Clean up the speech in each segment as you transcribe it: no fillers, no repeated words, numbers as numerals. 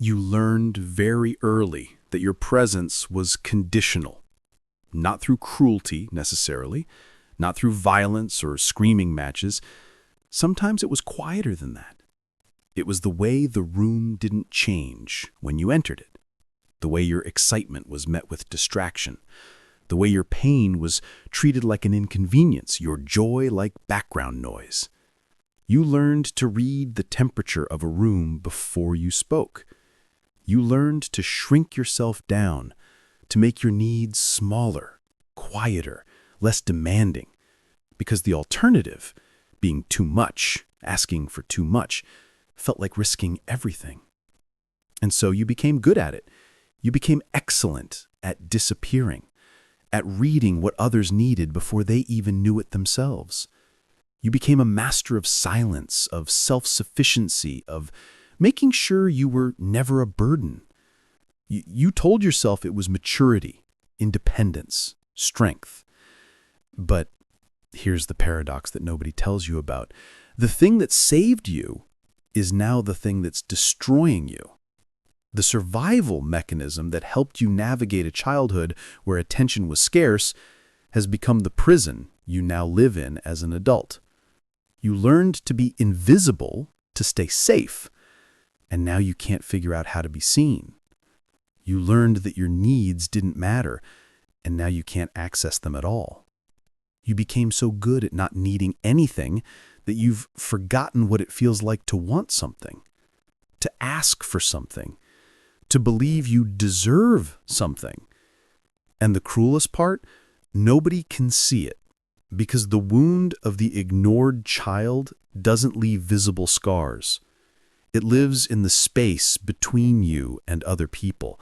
You learned very early that your presence was conditional, not through cruelty necessarily, not through violence or screaming matches. Sometimes it was quieter than that. It was the way the room didn't change when you entered it, the way your excitement was met with distraction, the way your pain was treated like an inconvenience, your joy like background noise. You learned to read the temperature of a room before you spoke. You learned to shrink yourself down, to make your needs smaller, quieter, less demanding, because the alternative, being too much, asking for too much, felt like risking everything. And so you became good at it. You became excellent at disappearing, at reading what others needed before they even knew it themselves. You became a master of silence, of self-sufficiency, of making sure you were never a burden. You told yourself it was maturity, independence, strength. But here's the paradox that nobody tells you about. The thing that saved you is now the thing that's destroying you. The survival mechanism that helped you navigate a childhood where attention was scarce has become the prison you now live in as an adult. You learned to be invisible to stay safe, and now you can't figure out how to be seen. You learned that your needs didn't matter, and now you can't access them at all. You became so good at not needing anything that you've forgotten what it feels like to want something, to ask for something, to believe you deserve something. And the cruelest part, nobody can see it, because the wound of the ignored child doesn't leave visible scars. It lives in the space between you and other people.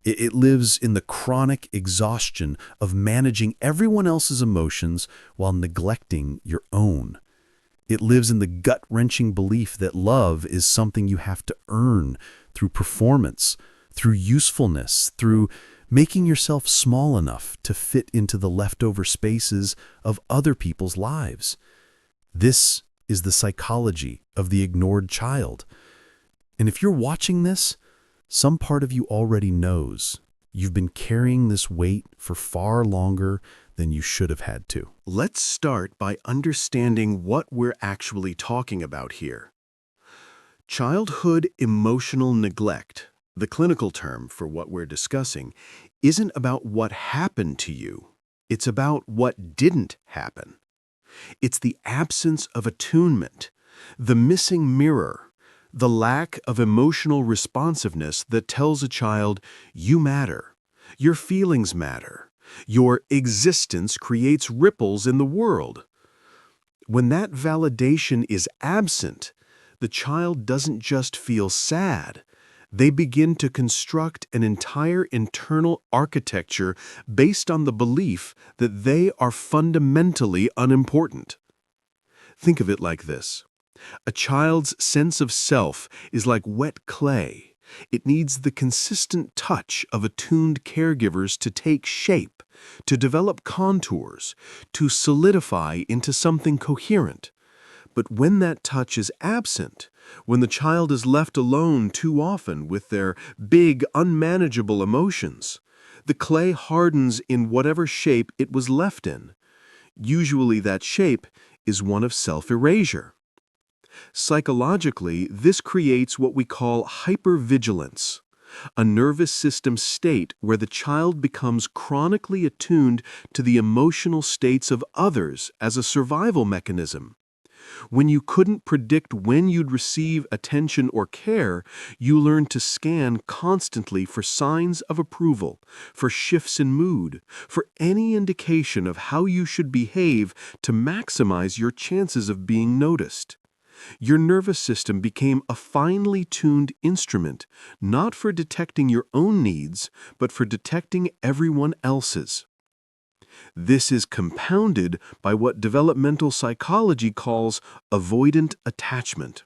It lives in the chronic exhaustion of managing everyone else's emotions while neglecting your own. It lives in the gut-wrenching belief that love is something you have to earn through performance, through usefulness, through making yourself small enough to fit into the leftover spaces of other people's lives. This is the psychology of the ignored child. And if you're watching this, some part of you already knows you've been carrying this weight for far longer than you should have had to. Let's start by understanding what we're actually talking about here. Childhood emotional neglect, the clinical term for what we're discussing, isn't about what happened to you. It's about what didn't happen. It's the absence of attunement, the missing mirror, the lack of emotional responsiveness that tells a child, you matter, your feelings matter, your existence creates ripples in the world. When that validation is absent, the child doesn't just feel sad. They begin to construct an entire internal architecture based on the belief that they are fundamentally unimportant. Think of it like this. A child's sense of self is like wet clay. It needs the consistent touch of attuned caregivers to take shape, to develop contours, to solidify into something coherent. But when that touch is absent, when the child is left alone too often with their big, unmanageable emotions, the clay hardens in whatever shape it was left in. Usually that shape is one of self-erasure. Psychologically, this creates what we call hypervigilance, a nervous system state where the child becomes chronically attuned to the emotional states of others as a survival mechanism. When you couldn't predict when you'd receive attention or care, you learned to scan constantly for signs of approval, for shifts in mood, for any indication of how you should behave to maximize your chances of being noticed. Your nervous system became a finely tuned instrument, not for detecting your own needs, but for detecting everyone else's. This is compounded by what developmental psychology calls avoidant attachment.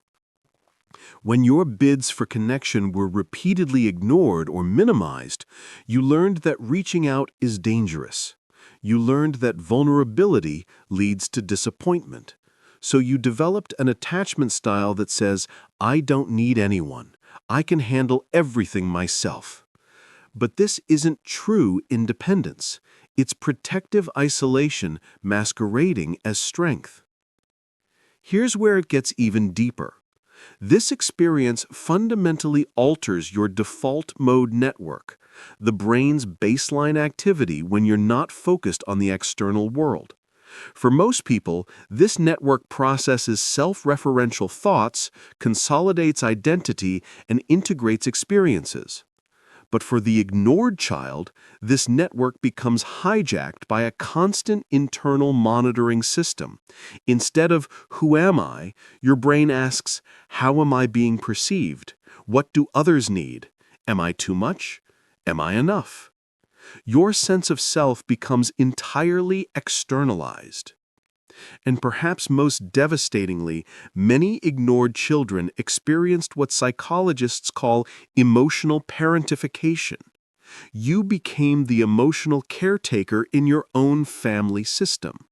When your bids for connection were repeatedly ignored or minimized, you learned that reaching out is dangerous. You learned that vulnerability leads to disappointment. So you developed an attachment style that says, I don't need anyone. I can handle everything myself. But this isn't true independence. It's protective isolation masquerading as strength. Here's where it gets even deeper. This experience fundamentally alters your default mode network, the brain's baseline activity when you're not focused on the external world. For most people, this network processes self-referential thoughts, consolidates identity, and integrates experiences. But for the ignored child, this network becomes hijacked by a constant internal monitoring system. Instead of, "Who am I?" your brain asks, "How am I being perceived? What do others need? Am I too much? Am I enough?" Your sense of self becomes entirely externalized. And perhaps most devastatingly, many ignored children experienced what psychologists call emotional parentification. You became the emotional caretaker in your own family system.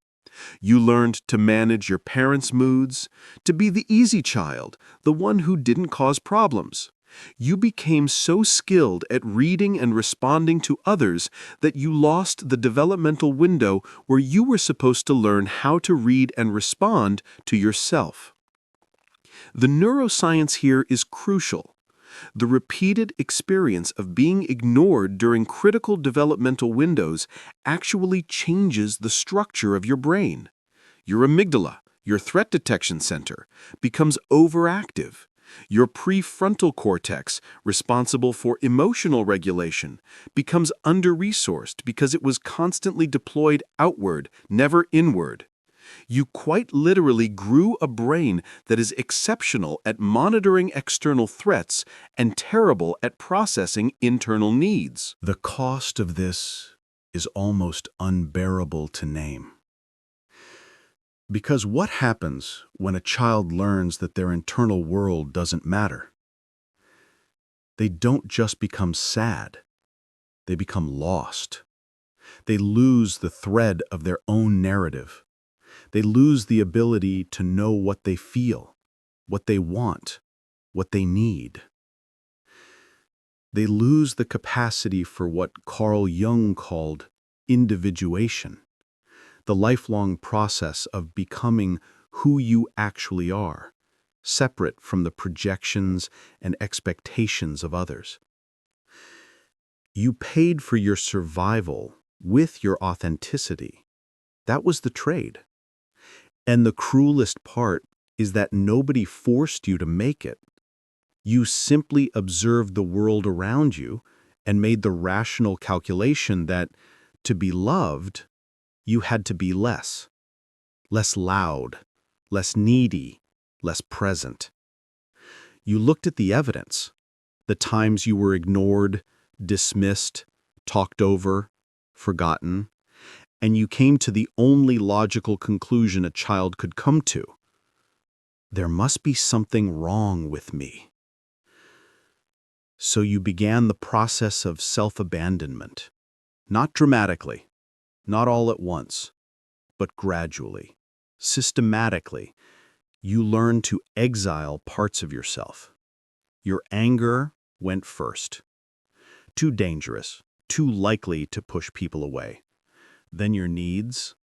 You learned to manage your parents' moods, to be the easy child, the one who didn't cause problems. You became so skilled at reading and responding to others that you lost the developmental window where you were supposed to learn how to read and respond to yourself. The neuroscience here is crucial. The repeated experience of being ignored during critical developmental windows actually changes the structure of your brain. Your amygdala, your threat detection center, becomes overactive. Your prefrontal cortex, responsible for emotional regulation, becomes under-resourced because it was constantly deployed outward, never inward. You quite literally grew a brain that is exceptional at monitoring external threats and terrible at processing internal needs. The cost of this is almost unbearable to name. Because what happens when a child learns that their internal world doesn't matter? They don't just become sad, they become lost. They lose the thread of their own narrative. They lose the ability to know what they feel, what they want, what they need. They lose the capacity for what Carl Jung called individuation, the lifelong process of becoming who you actually are, separate from the projections and expectations of others. You paid for your survival with your authenticity. That was the trade. And the cruelest part is that nobody forced you to make it. You simply observed the world around you and made the rational calculation that, to be loved, you had to be less loud, less needy, less present. You looked at the evidence, the times you were ignored, dismissed, talked over, forgotten, and you came to the only logical conclusion a child could come to. There must be something wrong with me. So you began the process of self-abandonment, not dramatically, not all at once, but gradually, systematically. You learned to exile parts of yourself. Your anger went first. Too dangerous, too likely to push people away. Then your needs,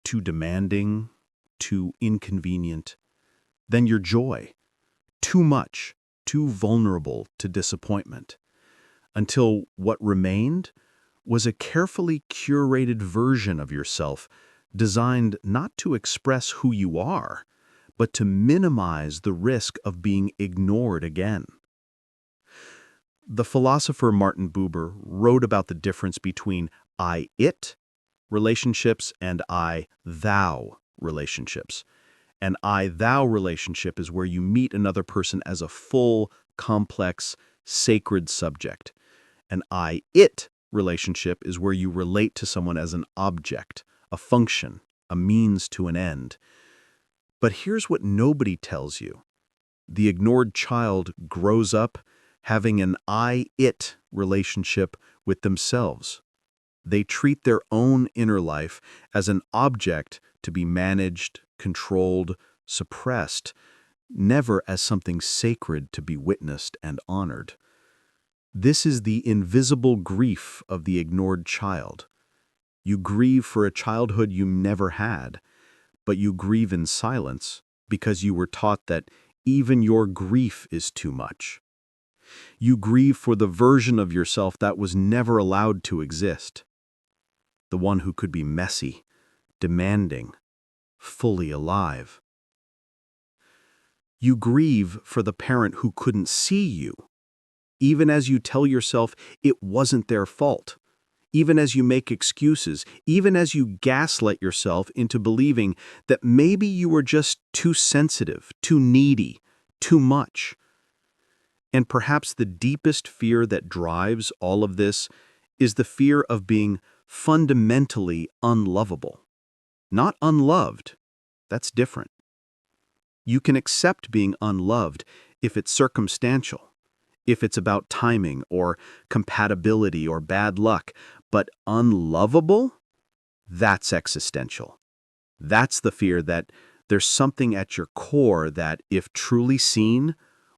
too demanding, too inconvenient. Then your joy, too much, too vulnerable to disappointment. Until what remained was a carefully curated version of yourself designed not to express who you are, but to minimize the risk of being ignored again. The philosopher Martin Buber wrote about the difference between I-it relationships and I-thou relationships. An I-thou relationship is where you meet another person as a full, complex, sacred subject. An I-it relationship is where you relate to someone as an object, a function, a means to an end. But here's what nobody tells you. The ignored child grows up having an I-it relationship with themselves. They treat their own inner life as an object to be managed, controlled, suppressed, never as something sacred to be witnessed and honored. This is the invisible grief of the ignored child. You grieve for a childhood you never had, but you grieve in silence because you were taught that even your grief is too much. You grieve for the version of yourself that was never allowed to exist, the one who could be messy, demanding, fully alive. You grieve for the parent who couldn't see you, even as you tell yourself it wasn't their fault, even as you make excuses, even as you gaslight yourself into believing that maybe you were just too sensitive, too needy, too much. And perhaps the deepest fear that drives all of this is the fear of being fundamentally unlovable. Not unloved. That's different. You can accept being unloved if it's circumstantial, if it's about timing or compatibility or bad luck, but unlovable? That's existential. That's the fear that there's something at your core that, if truly seen,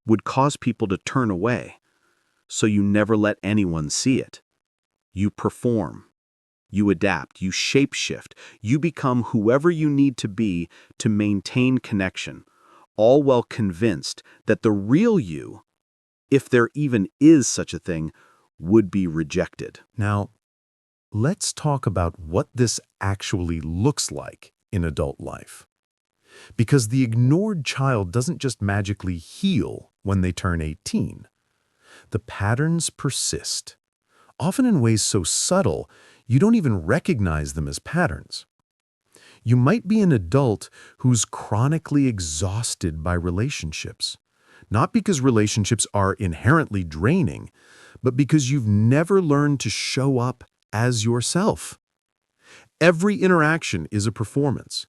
would cause people to turn away. So you never let anyone see it. You perform. You adapt. You shapeshift. You become whoever you need to be to maintain connection, all while convinced that the real you, if there even is such a thing, would be rejected. Now, let's talk about what this actually looks like in adult life. Because the ignored child doesn't just magically heal when they turn 18. The patterns persist, often in ways so subtle you don't even recognize them as patterns. You might be an adult who's chronically exhausted by relationships, not because relationships are inherently draining, but because you've never learned to show up as yourself. Every interaction is a performance.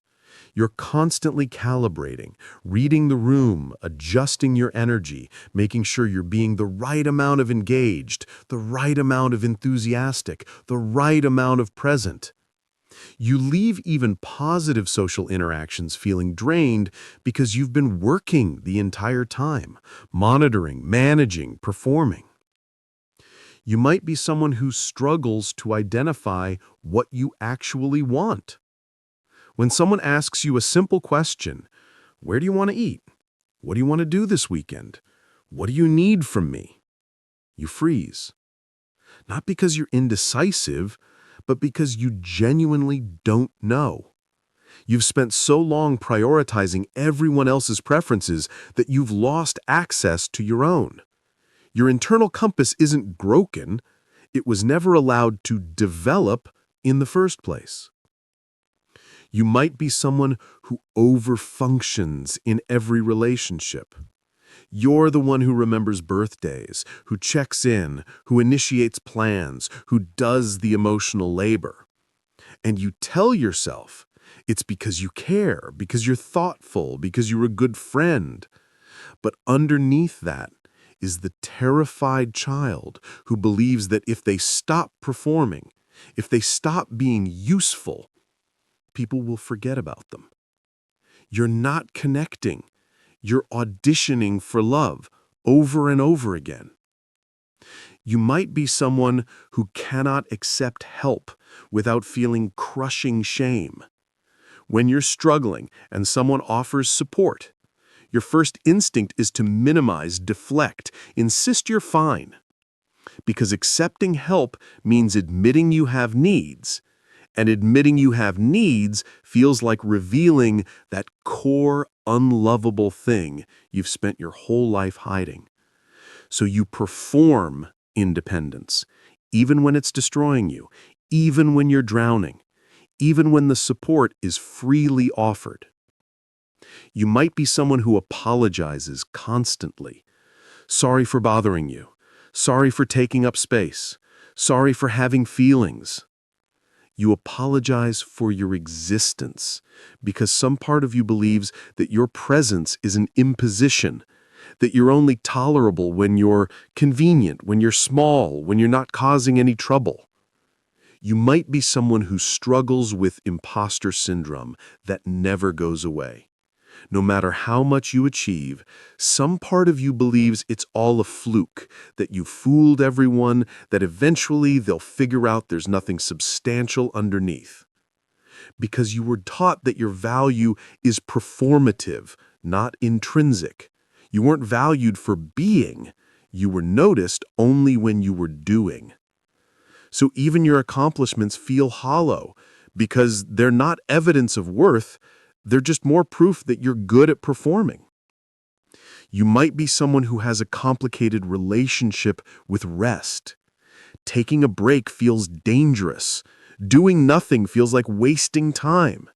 You're constantly calibrating, reading the room, adjusting your energy, making sure you're being the right amount of engaged, the right amount of enthusiastic, the right amount of present. You leave even positive social interactions feeling drained because you've been working the entire time, monitoring, managing, performing. You might be someone who struggles to identify what you actually want. When someone asks you a simple question, where do you want to eat? What do you want to do this weekend? What do you need from me? You freeze. Not because you're indecisive, but because you genuinely don't know. You've spent so long prioritizing everyone else's preferences that you've lost access to your own. Your internal compass isn't broken. It was never allowed to develop in the first place. You might be someone who overfunctions in every relationship. You're the one who remembers birthdays, who checks in, who initiates plans, who does the emotional labor. And you tell yourself it's because you care, because you're thoughtful, because you're a good friend. But underneath that is the terrified child who believes that if they stop performing, if they stop being useful, people will forget about them. You're not connecting. You're auditioning for love over and over again. You might be someone who cannot accept help without feeling crushing shame. When you're struggling and someone offers support, your first instinct is to minimize, deflect, insist you're fine. Because accepting help means admitting you have needs, and admitting you have needs feels like revealing that core, unlovable thing you've spent your whole life hiding. So you perform independence, even when it's destroying you, even when you're drowning, even when the support is freely offered. You might be someone who apologizes constantly. Sorry for bothering you. Sorry for taking up space. Sorry for having feelings. You apologize for your existence because some part of you believes that your presence is an imposition, that you're only tolerable when you're convenient, when you're small, when you're not causing any trouble. You might be someone who struggles with imposter syndrome that never goes away. No matter how much you achieve, some part of you believes it's all a fluke, that you fooled everyone, that eventually they'll figure out there's nothing substantial underneath. Because you were taught that your value is performative, not intrinsic. You weren't valued for being. You were noticed only when you were doing. So even your accomplishments feel hollow because they're not evidence of worth, they're just more proof that you're good at performing. You might be someone who has a complicated relationship with rest. Taking a break feels dangerous. Doing nothing feels like wasting time.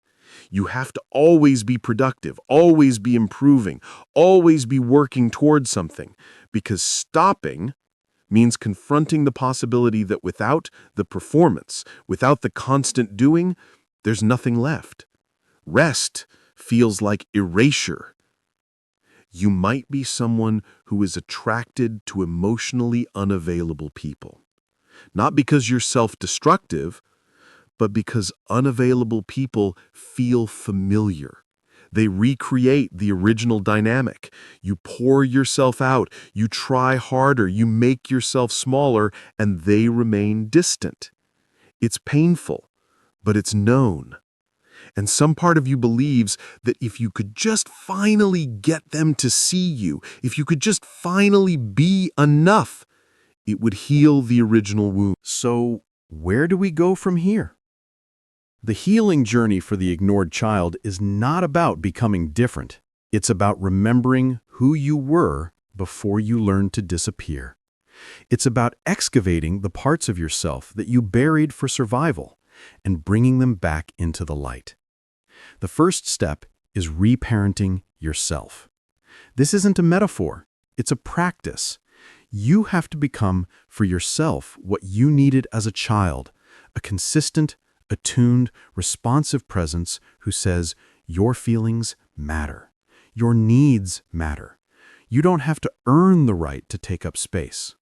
You have to always be productive, always be improving, always be working towards something, because stopping means confronting the possibility that without the performance, without the constant doing, there's nothing left. Rest feels like erasure. You might be someone who is attracted to emotionally unavailable people. Not because you're self-destructive, but because unavailable people feel familiar. They recreate the original dynamic. You pour yourself out, you try harder, you make yourself smaller, and they remain distant. It's painful, but it's known. And some part of you believes that if you could just finally get them to see you, if you could just finally be enough, it would heal the original wound. So, where do we go from here? The healing journey for the ignored child is not about becoming different. It's about remembering who you were before you learned to disappear. It's about excavating the parts of yourself that you buried for survival and bringing them back into the light. The first step is reparenting yourself. This isn't a metaphor, it's a practice. You have to become for yourself what you needed as a child, a consistent, attuned, responsive presence who says, your feelings matter. Your needs matter. You don't have to earn the right to take up space.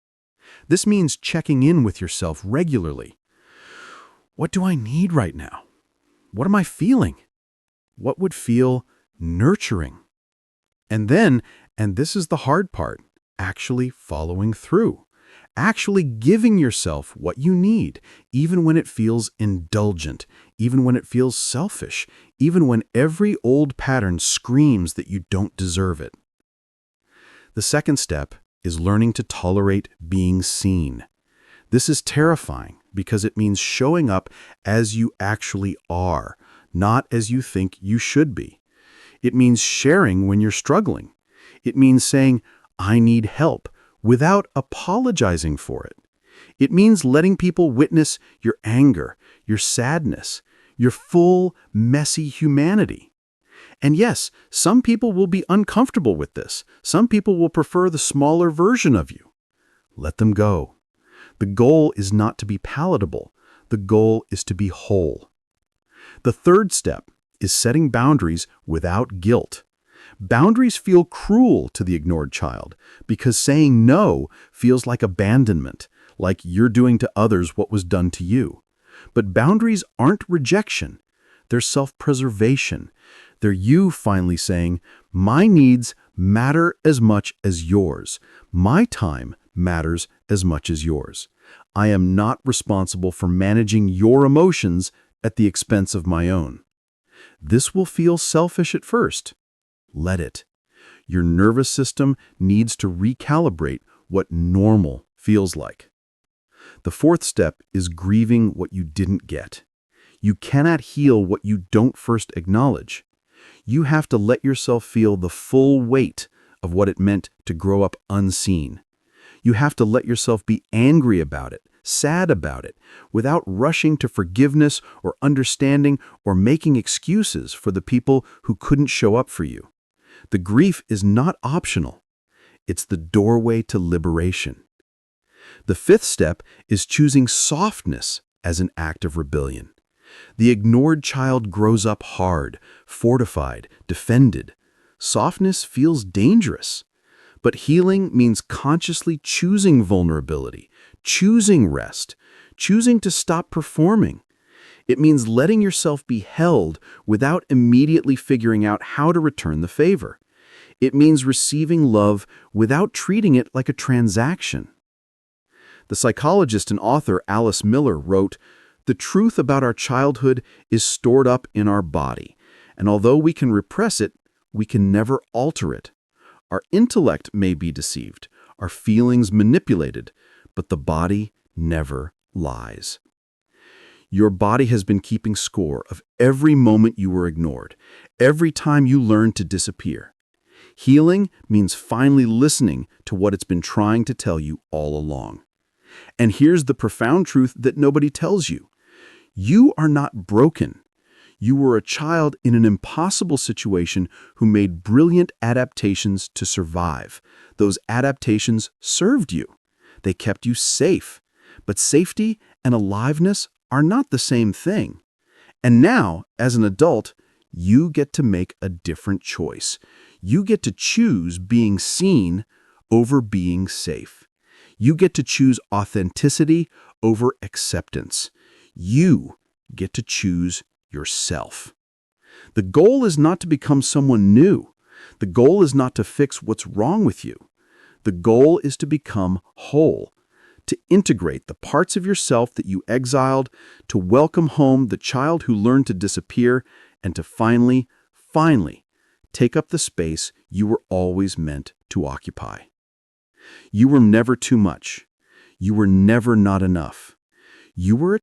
This means checking in with yourself regularly. What do I need right now? What am I feeling? What would feel nurturing? And then, and this is the hard part, actually following through. Actually giving yourself what you need, even when it feels indulgent, even when it feels selfish, even when every old pattern screams that you don't deserve it. The second step is learning to tolerate being seen. This is terrifying because it means showing up as you actually are, not as you think you should be. It means sharing when you're struggling. It means saying, I need help, without apologizing for it. It means letting people witness your anger, your sadness, your full, messy humanity. And yes, some people will be uncomfortable with this. Some people will prefer the smaller version of you. Let them go. The goal is not to be palatable. The goal is to be whole. The third step is setting boundaries without guilt. Boundaries feel cruel to the ignored child because saying no feels like abandonment, like you're doing to others what was done to you. But boundaries aren't rejection. They're self-preservation. They're you finally saying, my needs matter as much as yours. My time matters as much as yours. I am not responsible for managing your emotions at the expense of my own. This will feel selfish at first. Let it. Your nervous system needs to recalibrate what normal feels like. The fourth step is grieving what you didn't get. You cannot heal what you don't first acknowledge. You have to let yourself feel the full weight of what it meant to grow up unseen. You have to let yourself be angry about it, sad about it, without rushing to forgiveness or understanding or making excuses for the people who couldn't show up for you. The grief is not optional. It's the doorway to liberation. The fifth step is choosing softness as an act of rebellion. The ignored child grows up hard, fortified, defended. Softness feels dangerous. But healing means consciously choosing vulnerability, choosing rest, choosing to stop performing. It means letting yourself be held without immediately figuring out how to return the favor. It means receiving love without treating it like a transaction. The psychologist and author Alice Miller wrote, "The truth about our childhood is stored up in our body, and although we can repress it, we can never alter it. Our intellect may be deceived, our feelings manipulated, but the body never lies." Your body has been keeping score of every moment you were ignored, every time you learned to disappear. Healing means finally listening to what it's been trying to tell you all along. And here's the profound truth that nobody tells you. You are not broken. You were a child in an impossible situation who made brilliant adaptations to survive. Those adaptations served you. They kept you safe. But safety and aliveness are not the same thing. And now, as an adult, you get to make a different choice. You get to choose being seen over being safe. You get to choose authenticity over acceptance. You get to choose yourself. The goal is not to become someone new. The goal is not to fix what's wrong with you. The goal is to become whole, to integrate the parts of yourself that you exiled, to welcome home the child who learned to disappear, and to finally take up the space you were always meant to occupy. You were never too much. You were never not enough. You were a